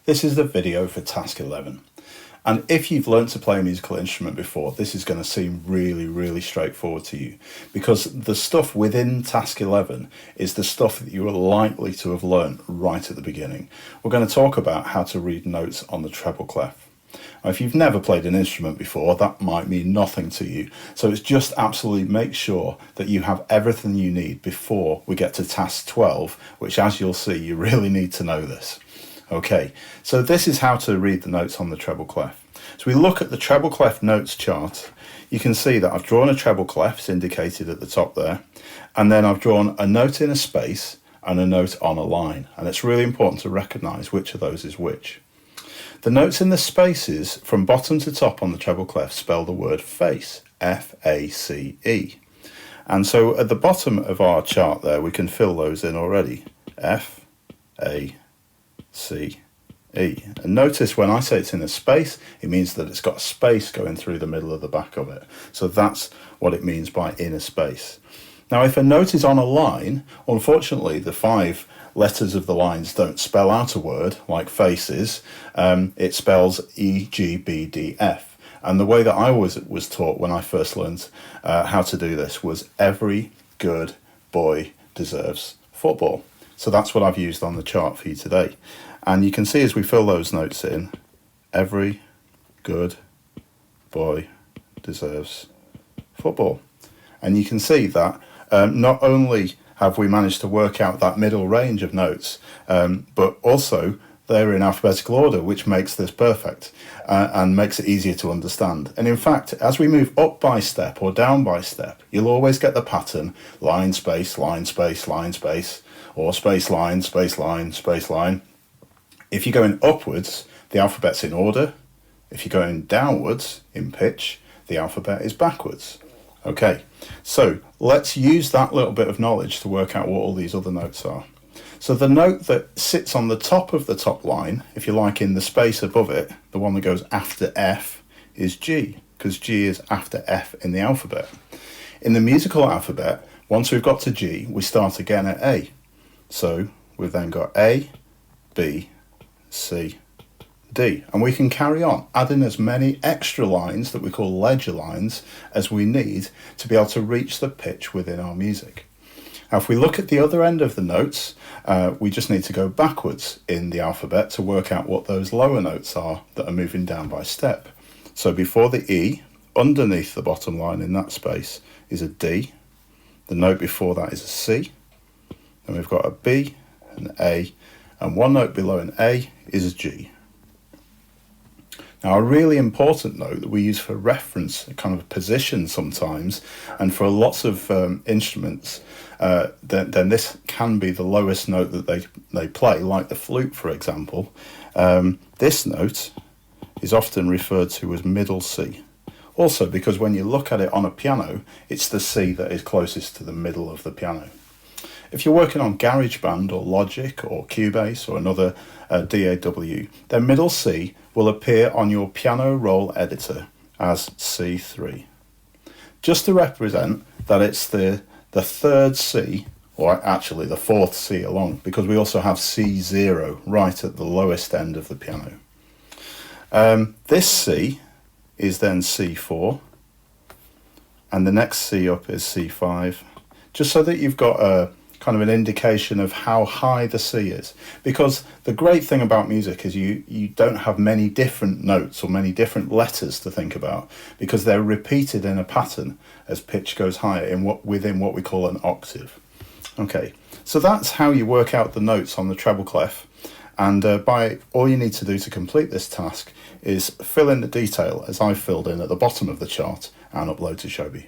This is the video for task 11. And if you've learned to play a musical instrument before, this is going to seem really straightforward to you, because the stuff within task 11 is the stuff that you are likely to have learned right at the beginning. We're going to talk about how to read notes on the treble clef. Now, if you've never played an instrument before, that might mean nothing to you. So it's just absolutely make sure that you have everything you need before we get to task 12, which, as you'll see, you really need to know this. Okay, so this is how to read the notes on the treble clef. So we look at the treble clef notes chart. You can see that I've drawn a treble clef, it's indicated at the top there, and then I've drawn a note in a space and a note on a line, and it's really important to recognise which of those is which. The notes in the spaces from bottom to top on the treble clef spell the word face, F-A-C-E. And so at the bottom of our chart there, we can fill those in already, F-A-C-E. And notice when I say it's in a space, it means that it's got a space going through the middle of the back of it. So that's what it means by in a space. Now, if a note is on a line, unfortunately, the 5 letters of the lines don't spell out a word like faces. It spells E, G, B, D, F. And the way that I was taught when I first learned how to do this was every good boy deserves football. So that's what I've used on the chart for you today. And you can see as we fill those notes in, every good boy deserves football. And you can see that not only have we managed to work out that middle range of notes, but also they're in alphabetical order, which makes this perfect and makes it easier to understand. And in fact, as we move up by step or down by step, you'll always get the pattern line, space, line, space, line, space, or space, line, space, line, space, line. If you're going upwards, the alphabet's in order. If you're going downwards in pitch, the alphabet is backwards. Okay, so let's use that little bit of knowledge to work out what all these other notes are. So the note that sits on the top of the top line, if you like in the space above it, the one that goes after F, is G, because G is after F in the alphabet. In the musical alphabet, once we've got to G, we start again at A. So we've then got A, B, C, D, and we can carry on adding as many extra lines that we call ledger lines as we need to be able to reach the pitch within our music. Now, if we look at the other end of the notes, we just need to go backwards in the alphabet to work out what those lower notes are that are moving down by step. So before the E, underneath the bottom line in that space is a D. The note before that is a C. Then we've got a B, an A, and one note below an A is a G. Now, a really important note that we use for reference, kind of position sometimes, and for lots of instruments, then this can be the lowest note that they play, like the flute, for example. This note is often referred to as middle C. Also, because when you look at it on a piano, it's the C that is closest to the middle of the piano. If you're working on GarageBand or Logic or Cubase or another DAW, then middle C will appear on your piano roll editor as C3. Just to represent that it's the third C, or actually the fourth C along, because we also have C0 right at the lowest end of the piano. This C is then C4, and the next C up is C5, just so that you've got a kind of an indication of how high the C is. Because the great thing about music is you don't have many different notes or many different letters to think about, because they're repeated in a pattern as pitch goes higher within what we call an octave. Okay, so that's how you work out the notes on the treble clef. And all you need to do to complete this task is fill in the detail as I filled in at the bottom of the chart and upload to Shobi.